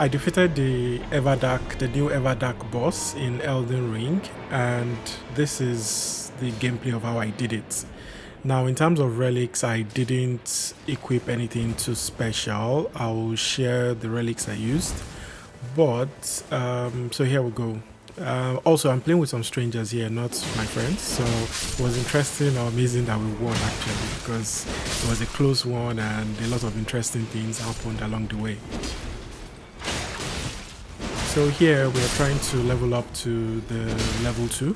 I defeated the Everdark, the new Everdark boss in Elden Ring, and this is the gameplay of how I did it. Now, in terms of relics, I didn't equip anything too special. I'll share the relics I used, but so here we go. Also, I'm playing with some strangers here, not my friends, so it was interesting or amazing that we won actually, because it was a close one and a lot of interesting things happened along the way. So here we are trying to level up to the level 2,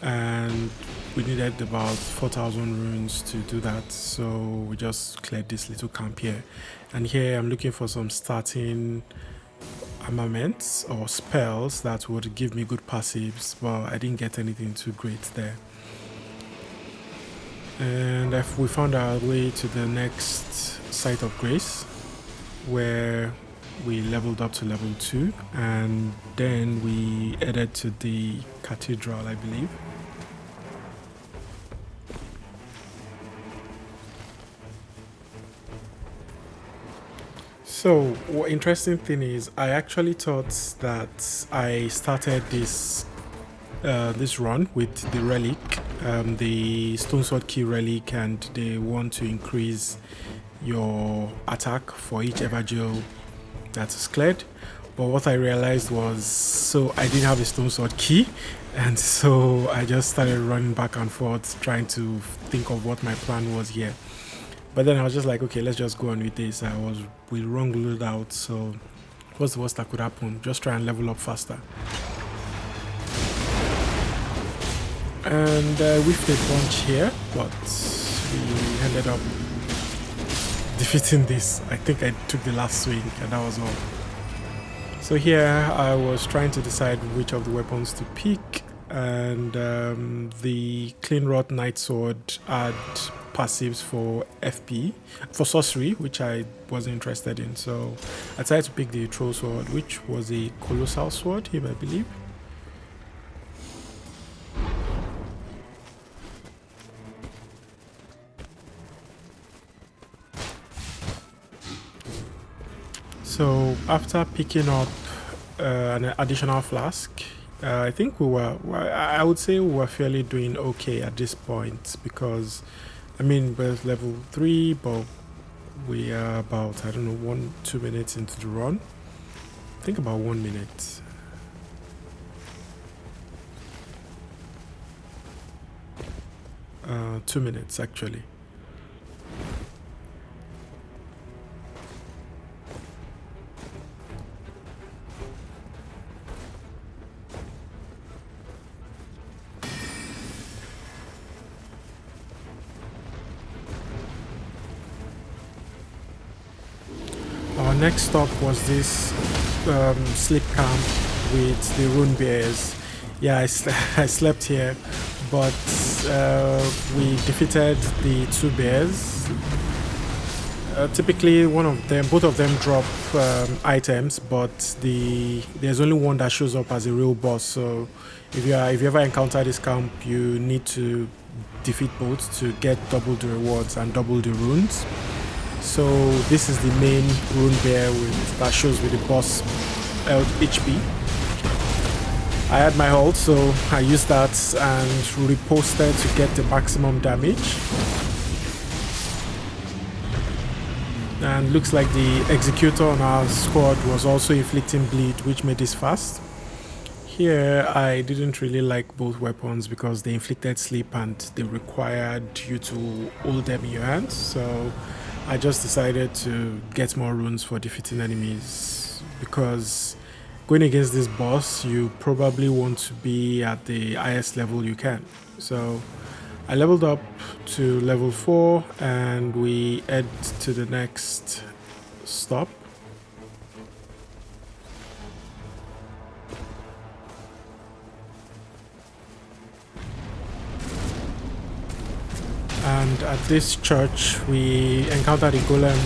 and we needed about 4,000 runes to do that, so we just cleared this little camp here. And here I'm looking for some starting armaments or spells that would give me good passives, but I didn't get anything too great there. And if we found our way to the next site of grace, where we leveled up to level 2, and then we headed to the cathedral, I believe. So, what interesting thing is, I actually thought that I started this this run with the relic, the stone sword key relic, and they want to increase your attack for each Evergeo that is cleared. But what I realized was, so I didn't have a stone sword key, and so I just started running back and forth trying to think of what my plan was here. But then I was just like, okay, let's just go on with this. I was with wrong loadout, so what's the worst that could happen? Just try and level up faster. And we whiffed a bunch here, but we ended up defeating this. I think I took the last swing, and that was all. So here I was trying to decide which of the weapons to pick, and the Clean Rot Knight Sword had passives for FP, for sorcery, which I wasn't interested in, so I decided to pick the Troll Sword, which was a Colossal Sword here, I believe. So after picking up an additional flask, I think I would say we were fairly doing okay at this point, because I mean, we're level 3, but we are about, I don't know, 1-2 minutes into the run. I think about 1 minute. Uh, 2 minutes actually. Our next stop was this sleep camp with the rune bears. Yeah, I slept here, but we defeated the 2 bears. Typically, both of them drop items, but there's only one that shows up as a real boss. So if you ever encounter this camp, you need to defeat both to get double the rewards and double the runes. So this is the main rune bear that shows with the boss HP. I had my ult, so I used that and reposted to get the maximum damage. And looks like the executor on our squad was also inflicting bleed, which made this fast. Here I didn't really like both weapons because they inflicted sleep and they required you to hold them in your hands, so I just decided to get more runes for defeating enemies, because going against this boss you probably want to be at the highest level you can. So I leveled up to level 4 and we head to the next stop. And at this church we encountered a golem.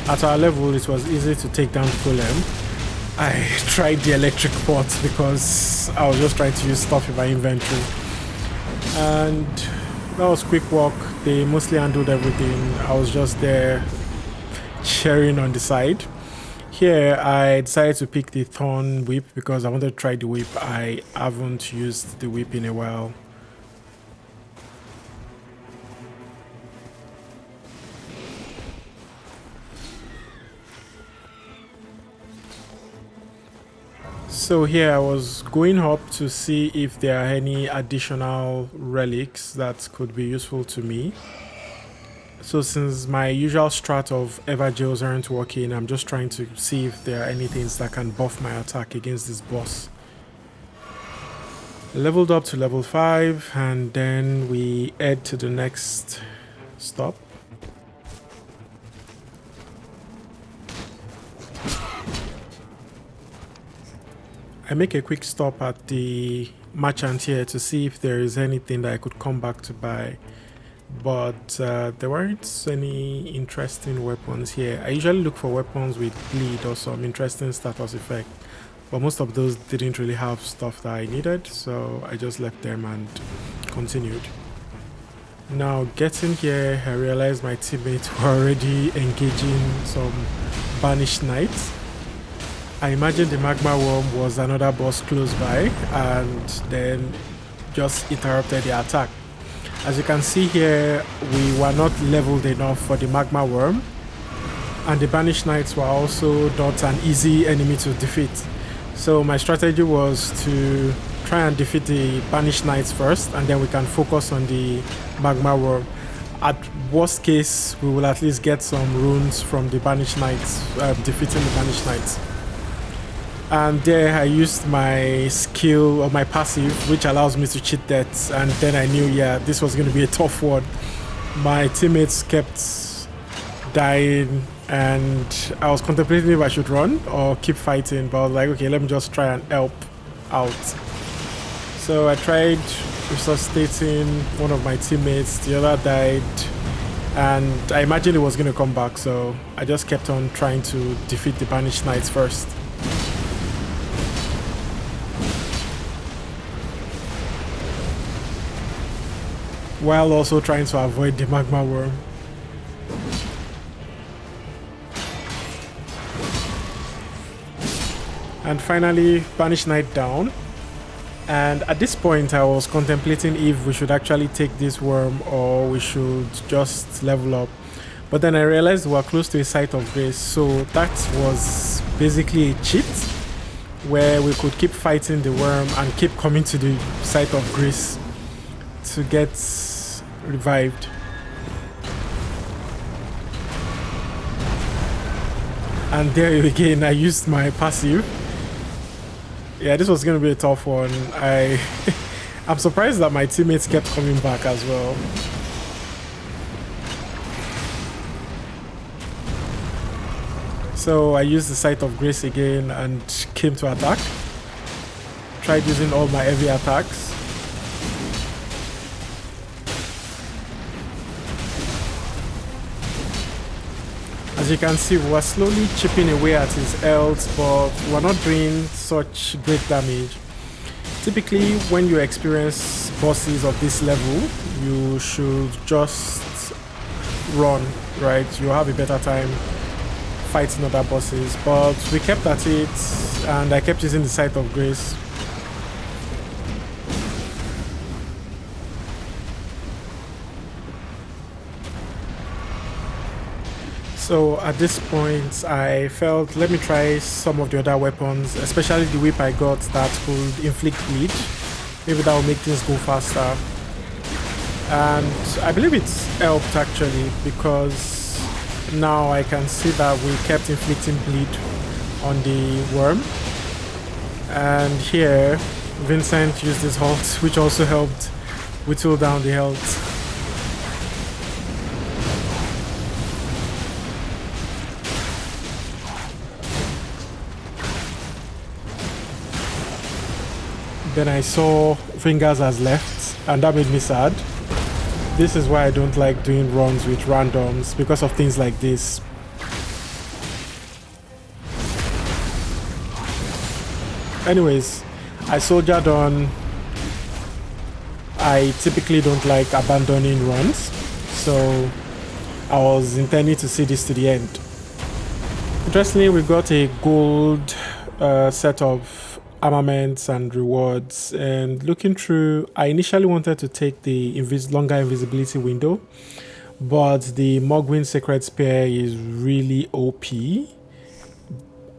At our level it was easy to take down the golem. I tried the electric pot because I was just trying to use stuff in my inventory, and that was quick walk. They mostly handled everything. I was just there cheering on the side. Here I decided to pick the thorn whip because I wanted to try the whip. I haven't used the whip in a while. So here I was going up to see if there are any additional relics that could be useful to me. So since my usual strat of Everdark aren't working, I'm just trying to see if there are any things that can buff my attack against this boss. Leveled up to level 5 and then we head to the next stop. I make a quick stop at the merchant here to see if there is anything that I could come back to buy, but there weren't any interesting weapons here. I usually look for weapons with bleed or some interesting status effect, but most of those didn't really have stuff that I needed, so I just left them and continued. Now getting here, I realized my teammates were already engaging some banished knights. I imagine the magma worm was another boss close by and then just interrupted the attack. As you can see here, we were not leveled enough for the magma worm, and the banished knights were also not an easy enemy to defeat. So my strategy was to try and defeat the banished knights first, and then we can focus on the magma worm. At worst case, we will at least get some runes from the banished knights, defeating the banished knights. And there I used my skill or my passive, which allows me to cheat deaths, and then I knew, yeah, this was going to be a tough one. My teammates kept dying and I was contemplating if I should run or keep fighting, but I was like, okay, let me just try and help out. So I tried resuscitating one of my teammates, the other died, and I imagined it was going to come back, so I just kept on trying to defeat the banished knights first. While also trying to avoid the magma worm. And finally, banished knight down. And at this point I was contemplating if we should actually take this worm or we should just level up. But then I realized we were close to a site of grace, so that was basically a cheat where we could keep fighting the worm and keep coming to the site of grace to get revived. And there again, I used my passive. Yeah, this was going to be a tough one. I'm surprised that my teammates kept coming back as well. So I used the site of grace again and came to attack. Tried using all my heavy attacks. As you can see, we were slowly chipping away at his health, but we're not doing such great damage. Typically, when you experience bosses of this level, you should just run, right? You'll have a better time fighting other bosses, but we kept at it, and I kept using the site of grace. So at this point, I felt, let me try some of the other weapons, especially the whip I got that could inflict bleed. Maybe that will make things go faster. And I believe it's helped actually, because now I can see that we kept inflicting bleed on the worm. And here, Vincent used his halt, which also helped whittle down the health. Then I saw Fingers as left, and that made me sad. This is why I don't like doing runs with randoms, because of things like this. Anyways, I soldiered on. I typically don't like abandoning runs, so I was intending to see this to the end. Interestingly, we got a gold set of armaments and rewards, and looking through, I initially wanted to take the longer invisibility window, but the Mogwin Sacred Spear is really OP,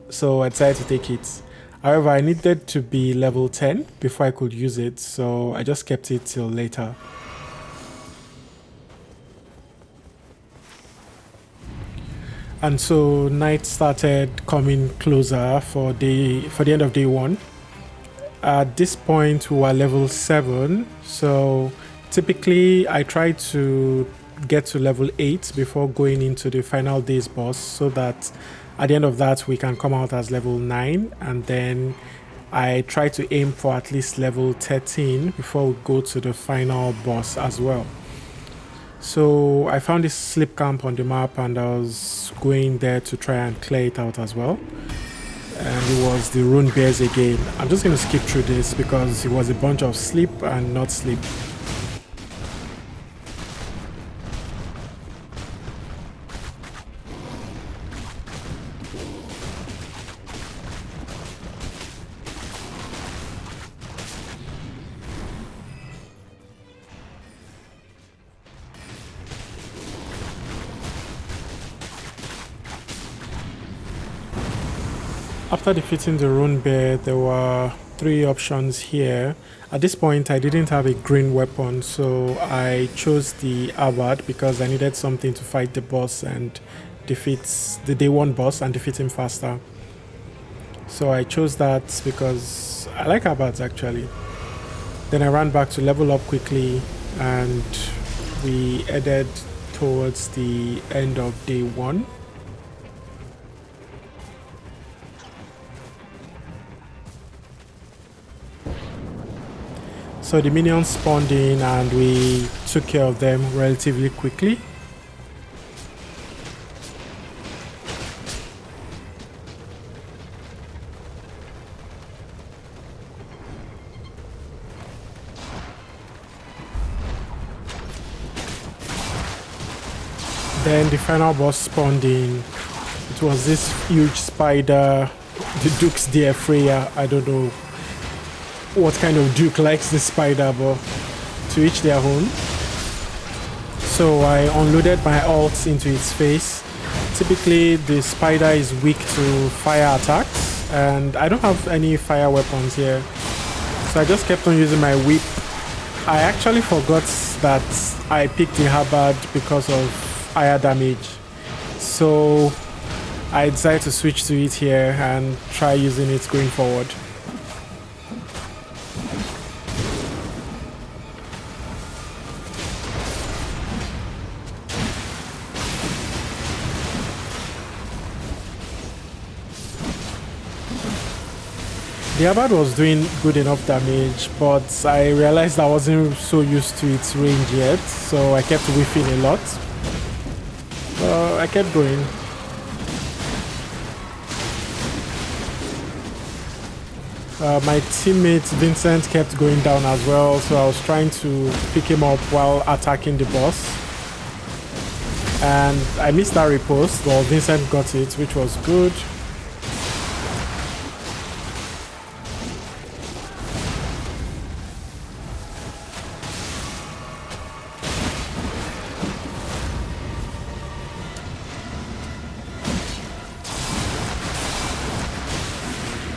so I decided to take it. However, I needed to be level 10 before I could use it, so I just kept it till later. And so night started coming closer for the end of day 1. At this point we were level 7, so typically I try to get to level 8 before going into the final day's boss, so that at the end of that we can come out as level 9, and then I try to aim for at least level 13 before we go to the final boss as well. So I found this sleep camp on the map, and I was going there to try and clear it out as well. And it was the rune bears again. I'm just going to skip through this because it was a bunch of sleep and not sleep. After defeating the rune bear, there were 3 options here. At this point, I didn't have a green weapon, so I chose the Avad because I needed something to fight the boss and defeat the day 1 boss and defeat him faster. So I chose that because I like Abads actually. Then I ran back to level up quickly, and we headed towards the end of day 1. So the minions spawned in and we took care of them relatively quickly. Then the final boss spawned in. It was this huge spider, the Duke's dear Freya. I don't know what kind of Duke likes this spider, but to each their own. So I unloaded my ult into its face. Typically the spider is weak to fire attacks, and I don't have any fire weapons here, so I just kept on using my whip. I actually forgot that I picked the halberd because of higher damage, so I decided to switch to it here and try using it going forward. The Abad was doing good enough damage, but I realized I wasn't so used to its range yet, so I kept whiffing a lot. I kept going. My teammate Vincent kept going down as well, so I was trying to pick him up while attacking the boss. And I missed that riposte, but Vincent got it, which was good.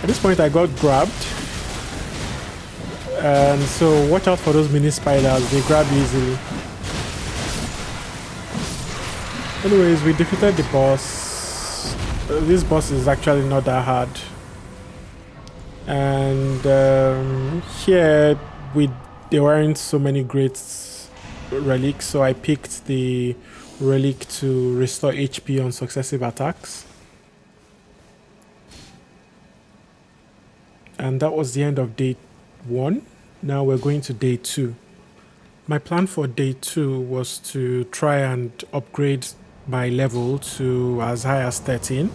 At this point I got grabbed, and so watch out for those mini spiders, they grab easily. Anyways, we defeated the boss. This boss is actually not that hard. And here there weren't so many great relics, so I picked the relic to restore HP on successive attacks. And that was the end of day 1. Now we're going to day 2. My plan for day 2 was to try and upgrade my level to as high as 13.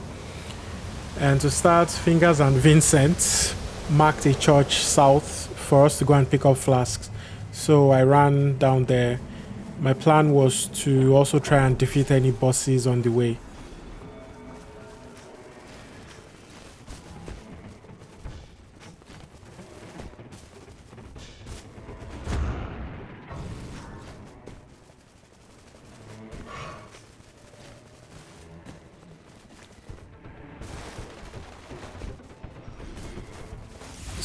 And to start, Fingers and Vincent marked a church south for us to go and pick up flasks. So I ran down there. My plan was to also try and defeat any bosses on the way.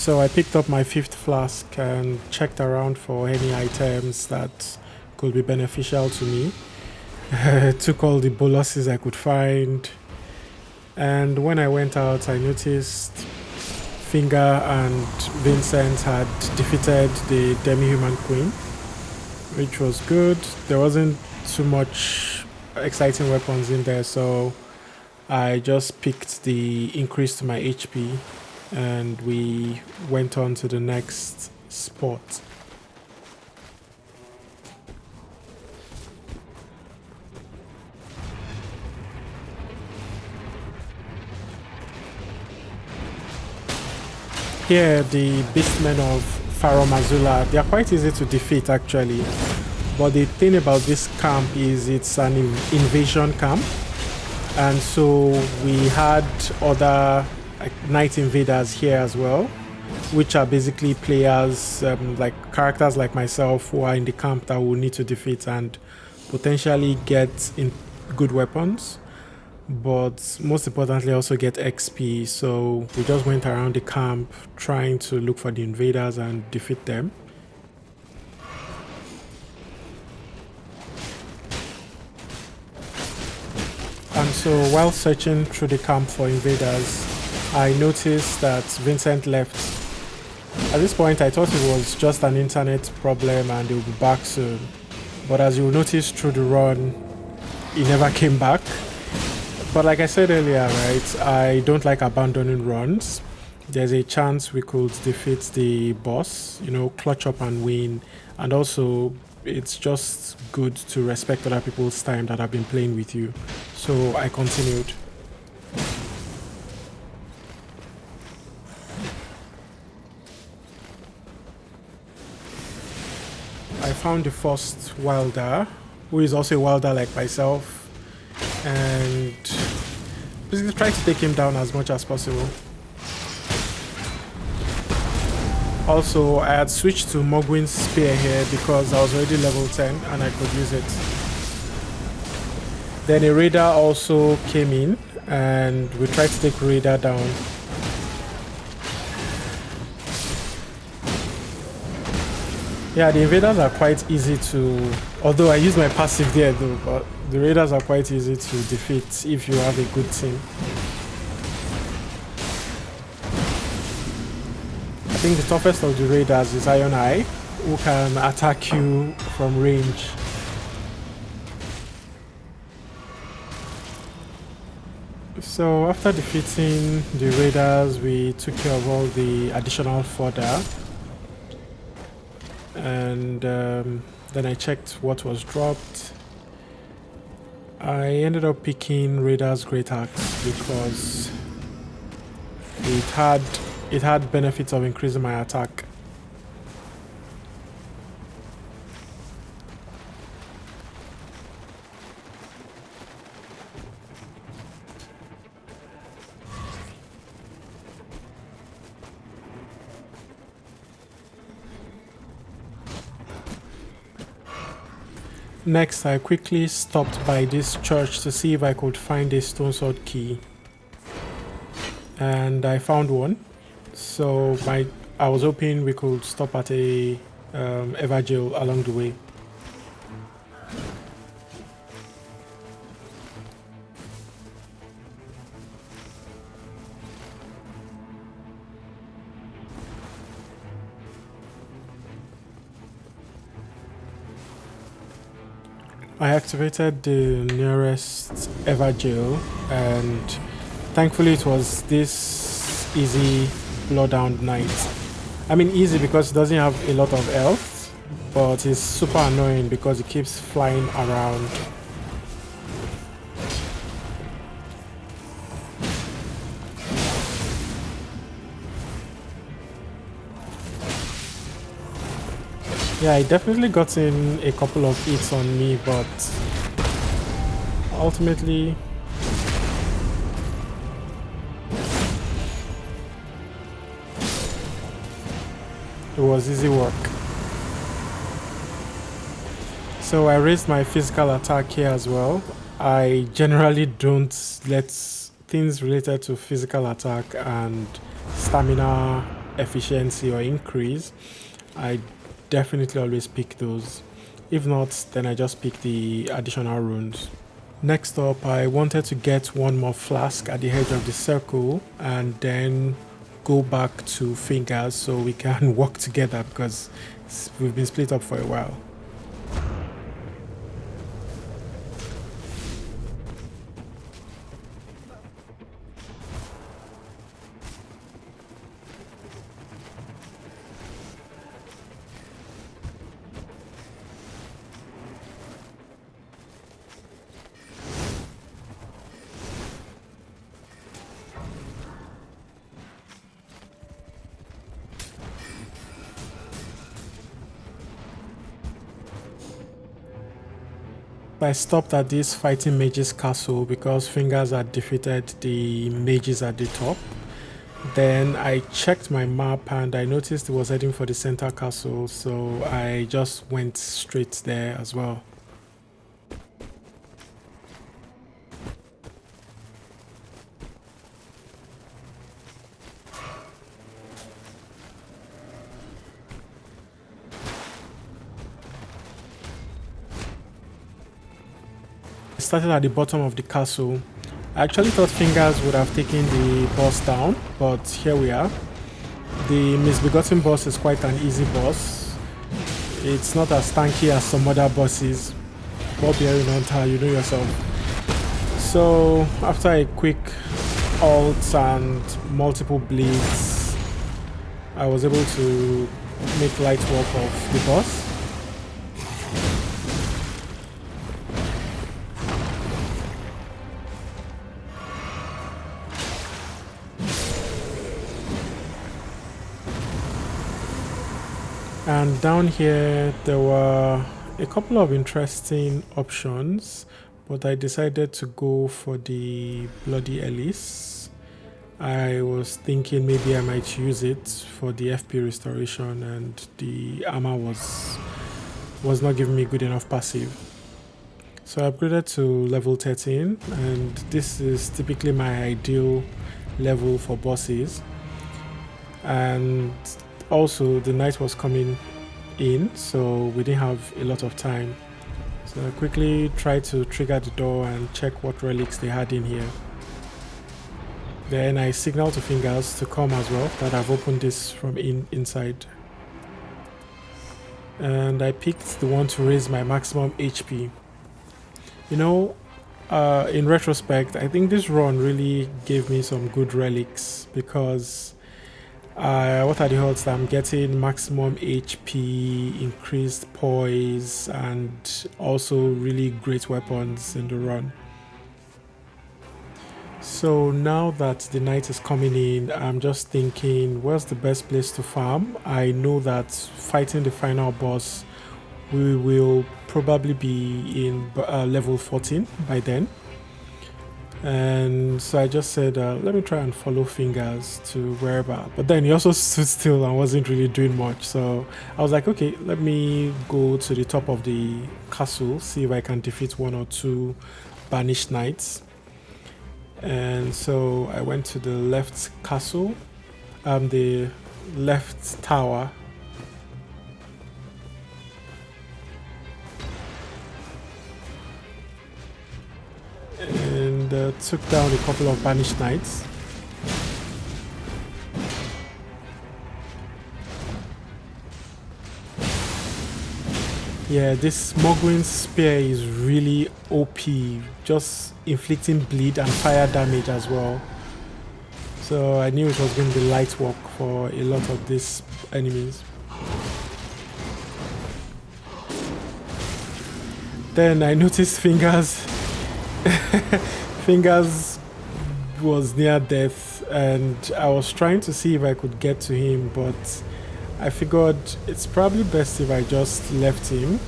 So I picked up my 5th flask and checked around for any items that could be beneficial to me. Took all the boluses I could find, and when I went out I noticed Finger and Vincent had defeated the demi-human queen, which was good. There wasn't too much exciting weapons in there, so I just picked the increase to my HP and we went on to the next spot. Here, the beastmen of Pharaoh Mazula, they are quite easy to defeat actually. But the thing about this camp is it's an invasion camp. And so we had other night invaders here as well, which are basically players, like characters like myself who are in the camp that we'll need to defeat and potentially get in good weapons. But most importantly also get XP, so we just went around the camp trying to look for the invaders and defeat them. And so while searching through the camp for invaders, I noticed that Vincent left. At this point I thought it was just an internet problem and he'll be back soon, but as you'll notice through the run, he never came back. But like I said earlier, right, I don't like abandoning runs. There's a chance we could defeat the boss, you know, clutch up and win. And also, it's just good to respect other people's time that have been playing with you. So I continued. I found the first wilder, who is also a wilder like myself, and basically try to take him down as much as possible. Also, I had switched to Mogwin's spear here because I was already level 10 and I could use it. Then a raider also came in and we tried to take raider down. Yeah, the invaders are quite easy to, although I use my passive there though, but the raiders are quite easy to defeat if you have a good team. I think the toughest of the raiders is Iron Eye, who can attack you from range. So after defeating the raiders, we took care of all the additional fodder. And then I checked what was dropped. I ended up picking Raider's Great Axe because it had benefits of increasing my attack. Next, I quickly stopped by this church to see if I could find a stone sword key. And I found one. So I was hoping we could stop at a Everdark along the way. I activated the nearest Everdark and thankfully it was this easy Bloodhound Knight. I mean easy because it doesn't have a lot of health, but it's super annoying because it keeps flying around. Yeah, I definitely got in a couple of hits on me, but ultimately it was easy work. So I raised my physical attack here as well. I generally don't let things related to physical attack and stamina efficiency or increase, I definitely always pick those. If not, then I just pick the additional runes. Next up, I wanted to get one more flask at the edge of the circle and then go back to fingers so we can work together because we've been split up for a while. I stopped at this fighting mages castle because fingers had defeated the mages at the top. Then I checked my map and I noticed it was heading for the center castle, so I just went straight there as well. I started at the bottom of the castle. I actually thought fingers would have taken the boss down, but here we are. The misbegotten boss is quite an easy boss. It's not as tanky as some other bosses. Barbarian Hunter, you know yourself. So after a quick ult and multiple bleeds, I was able to make light work of the boss. And down here there were a couple of interesting options, but I decided to go for the Bloody Elise. I was thinking maybe I might use it for the FP restoration, and the armor was not giving me good enough passive. So I upgraded to level 13, and this is typically my ideal level for bosses. And also the night was coming in, so we didn't have a lot of time. So I quickly tried to trigger the door and check what relics they had in here. Then I signaled to fingers to come as well, that I've opened this from inside. And I picked the one to raise my maximum HP. You know, in retrospect, I think this run really gave me some good relics because what are the odds that I'm getting maximum HP, increased poise, and also really great weapons in the run. So now that the night is coming in, I'm just thinking, where's the best place to farm? I know that fighting the final boss, we will probably be in level 14 by then. And so I just said, let me try and follow fingers to wherever. But then he also stood still and wasn't really doing much. So I was like, okay, let me go to the top of the castle, see if I can defeat one or two banished knights. And so I went to the left castle, the left tower. And took down a couple of banished knights. Yeah, this Mogwin's spear is really OP, just inflicting bleed and fire damage as well. So I knew it was going to be light work for a lot of these enemies. Then I noticed Fingers Fingers was near death, and I was trying to see if I could get to him, but I figured it's probably best if I just left him.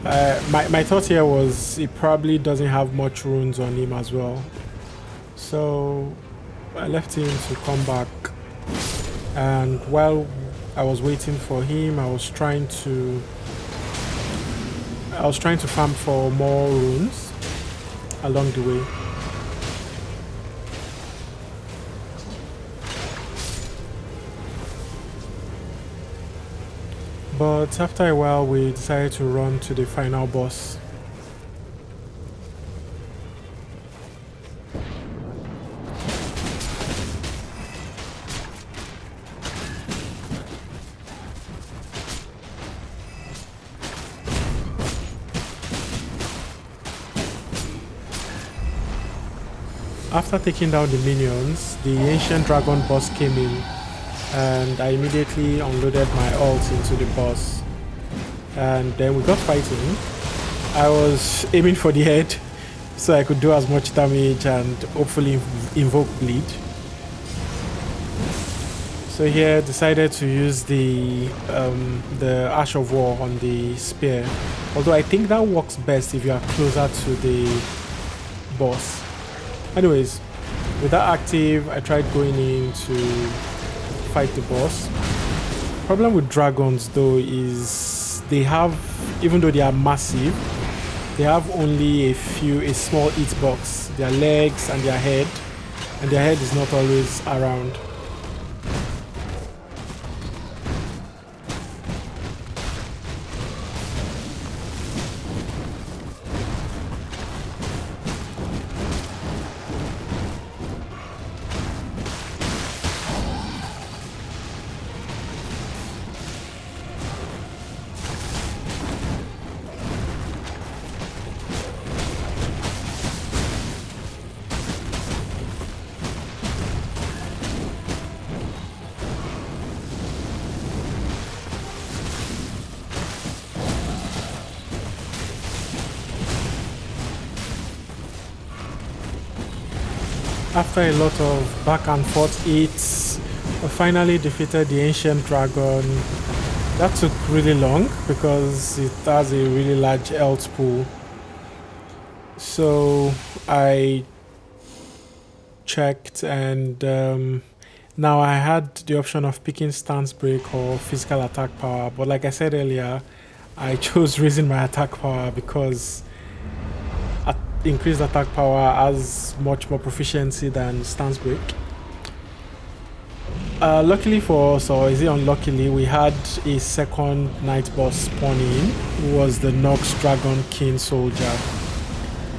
My thought here was he probably doesn't have much runes on him as well. So I left him to come back, and while I was waiting for him, I was trying to farm for more runes along the way. But after a while, we decided to run to the final boss. After taking down the minions, the ancient dragon boss came in, and I immediately unloaded my ult into the boss. And then we got fighting. I was aiming for the head so I could do as much damage and hopefully invoke bleed. So here decided to use the Ash of War on the spear. Although I think that works best if you are closer to the boss. Anyways, with that active, I tried going in to fight the boss. Problem with dragons though is they have, even though they are massive, they have only a small hitbox. Their legs and their head is not always around. After a lot of back and forth hits, I finally defeated the ancient dragon. That took really long because it has a really large health pool. So I checked, and now I had the option of picking stance break or physical attack power, but like I said earlier, I chose raising my attack power because increased attack power has much more proficiency than stance break. Luckily for us, or is it unluckily, we had a second night boss spawn in, who was the Nox Dragon King Soldier.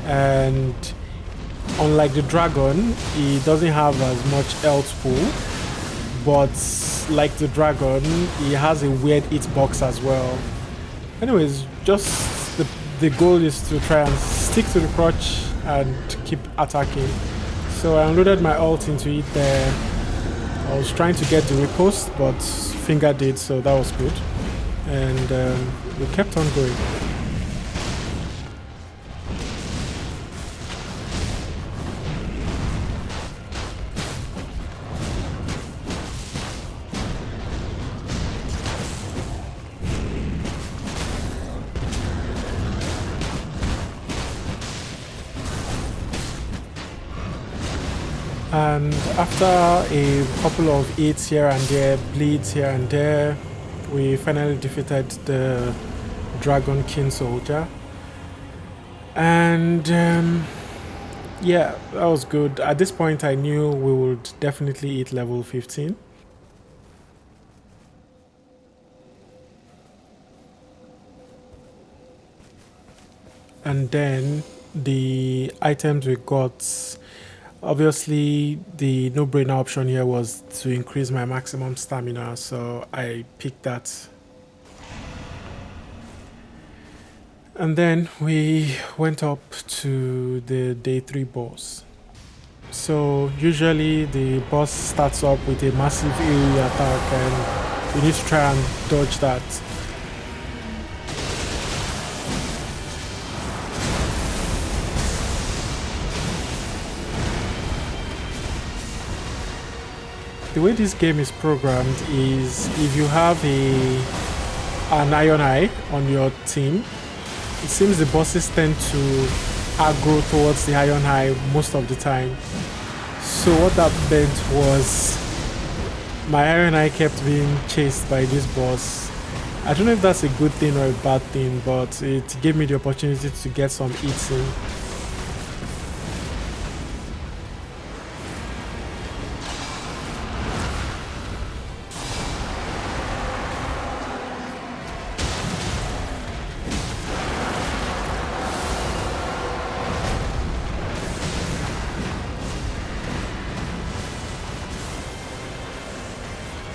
And unlike the dragon, he doesn't have as much health pool, but like the dragon, he has a weird hitbox as well. Anyways, just the goal is to try and stick to the crotch and keep attacking. So I unloaded my ult into it there. I was trying to get the riposte, but finger did, so that was good. And we kept on going. And after a couple of hits here and there, bleeds here and there, we finally defeated the Dragon King Soldier. And yeah, that was good. At this point, I knew we would definitely hit level 15. And then the items we got, obviously the no-brainer option here was to increase my maximum stamina, so I picked that. And then we went up to the day 3 boss. So usually the boss starts up with a massive AoE attack and you need to try and dodge that. The way this game is programmed is if you have an Iron Eye on your team, it seems the bosses tend to aggro towards the Iron Eye most of the time. So what that meant was my Iron Eye kept being chased by this boss. I don't know if that's a good thing or a bad thing, but it gave me the opportunity to get some hits in.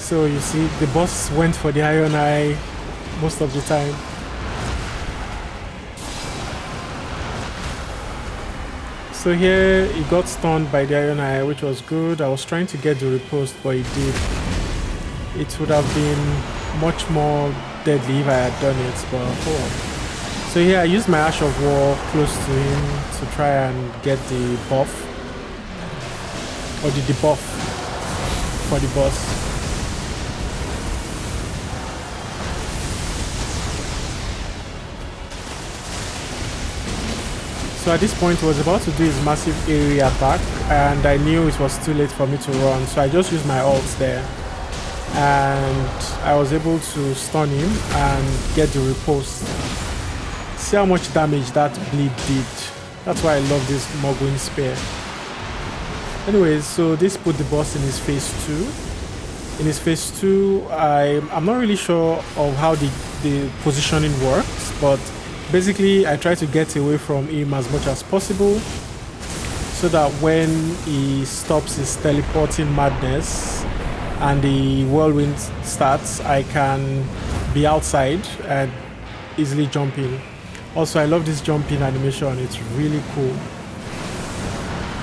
So you see, the boss went for the iron eye most of the time. So here he got stunned by the iron eye, which was good. I was trying to get the riposte, but he did. It would have been much more deadly if I had done it, but oh well. So here I used my Ash of War close to him to try and get the buff, or the debuff for the boss. So at this point he was about to do his massive area attack, and I knew it was too late for me to run, so I just used my ults there. And I was able to stun him and get the riposte. See how much damage that bleed did. That's why I love this Mogwin Spear. Anyways, so this put the boss in his phase 2. In his phase 2, I'm not really sure of how the positioning works, but basically I try to get away from him as much as possible so that when he stops his teleporting madness and the whirlwind starts, I can be outside and easily jump in. Also, I love this jumping animation, it's really cool.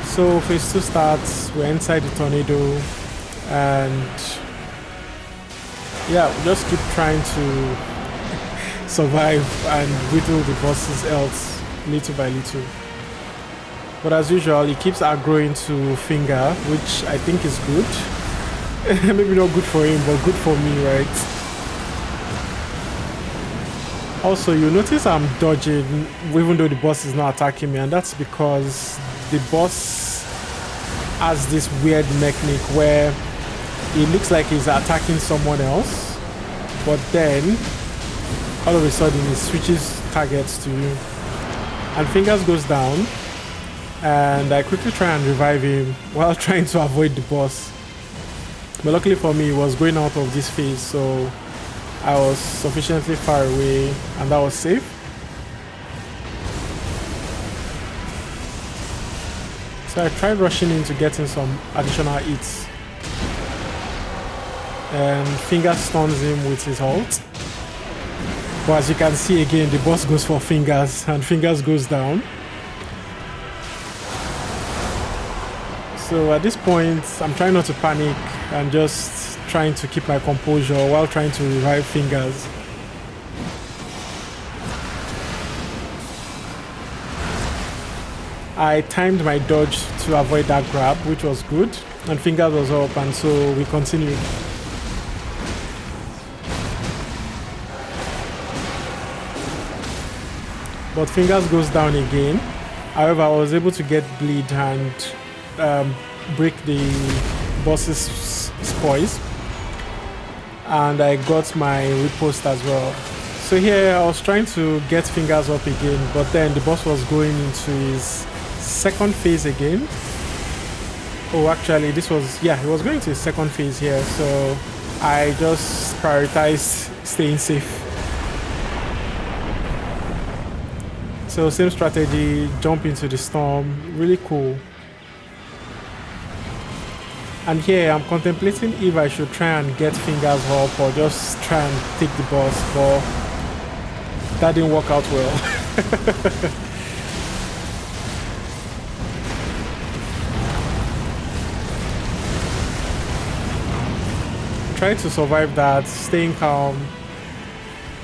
So phase 2 starts, we're inside the tornado, and yeah, we just keep trying to survive and whittle the boss's health little by little. But as usual, he keeps aggroing to Finger, which I think is good. Maybe not good for him, but good for me, right? Also, you notice I'm dodging even though the boss is not attacking me, and that's because the boss has this weird mechanic where it looks like he's attacking someone else, but then all of a sudden he switches targets to you. And Fingers goes down, and I quickly try and revive him while trying to avoid the boss. But luckily for me, he was going out of this phase, so I was sufficiently far away and that was safe. So I tried rushing in to getting some additional hits. And Fingers stuns him with his ult. But as you can see again, the boss goes for Fingers and Fingers goes down. So at this point, I'm trying not to panic and just trying to keep my composure while trying to revive Fingers. I timed my dodge to avoid that grab, which was good, and Fingers was up, and so we continued. But Fingers goes down again. However, I was able to get bleed and break the boss's spoils, and I got my riposte as well. So here I was trying to get Fingers up again, but then the boss was going into his second phase again. Oh, actually this was, yeah, he was going to his second phase here, so I just prioritized staying safe. So same strategy, jump into the storm, really cool. And here I'm contemplating if I should try and get Fingers up or just try and take the boss, but that didn't work out well. Try to survive that, staying calm,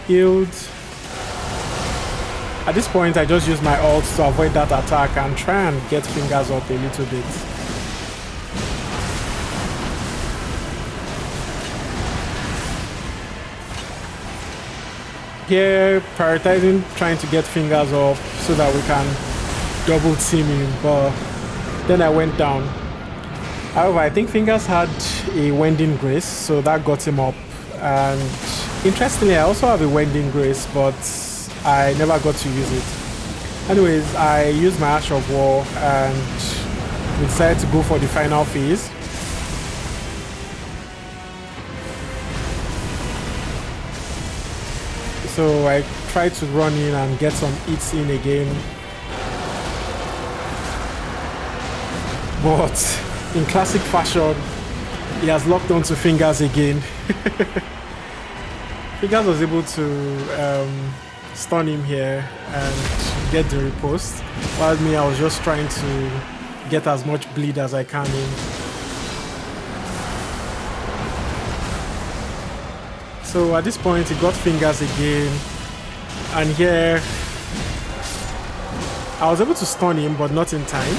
healed. At this point I just use my ult to avoid that attack and try and get Fingers up a little bit. Here, prioritizing trying to get Fingers up so that we can double team him, but then I went down. However, I think Fingers had a Wending Grace, so that got him up. And interestingly, I also have a Wending Grace, but I never got to use it. Anyways, I used my Ash of War and we decided to go for the final phase. So I tried to run in and get some hits in again. But in classic fashion, He has locked onto Fingers again. Fingers was able to stun him here and get the riposte, while me, I was just trying to get as much bleed as I can in. So at this point, he got Fingers again, and here I was able to stun him, but not in time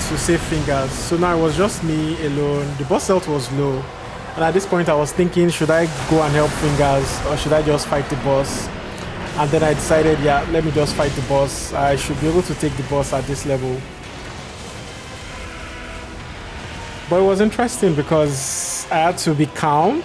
to save Fingers. So now it was just me alone. The boss health was low, and at this point I was thinking, should I go and help Fingers or should I just fight the boss? And then I decided, yeah, let me just fight the boss. I should be able to take the boss at this level. But it was interesting because I had to be calm.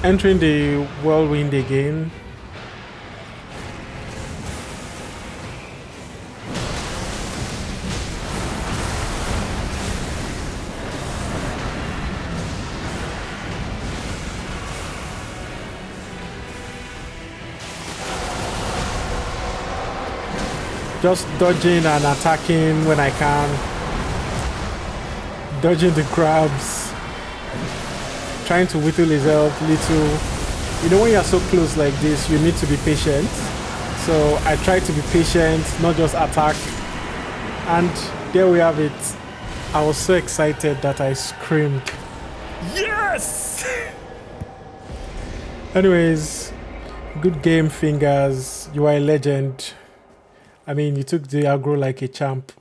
Entering the whirlwind again. Just dodging and attacking when I can. Dodging the crabs. Trying to whittle his health little. You know, when you're so close like this, you need to be patient. So I tried to be patient, not just attack. And there we have it. I was so excited that I screamed. Yes! Anyways, good game, Fingers. You are a legend. I mean, you took the aggro like a champ.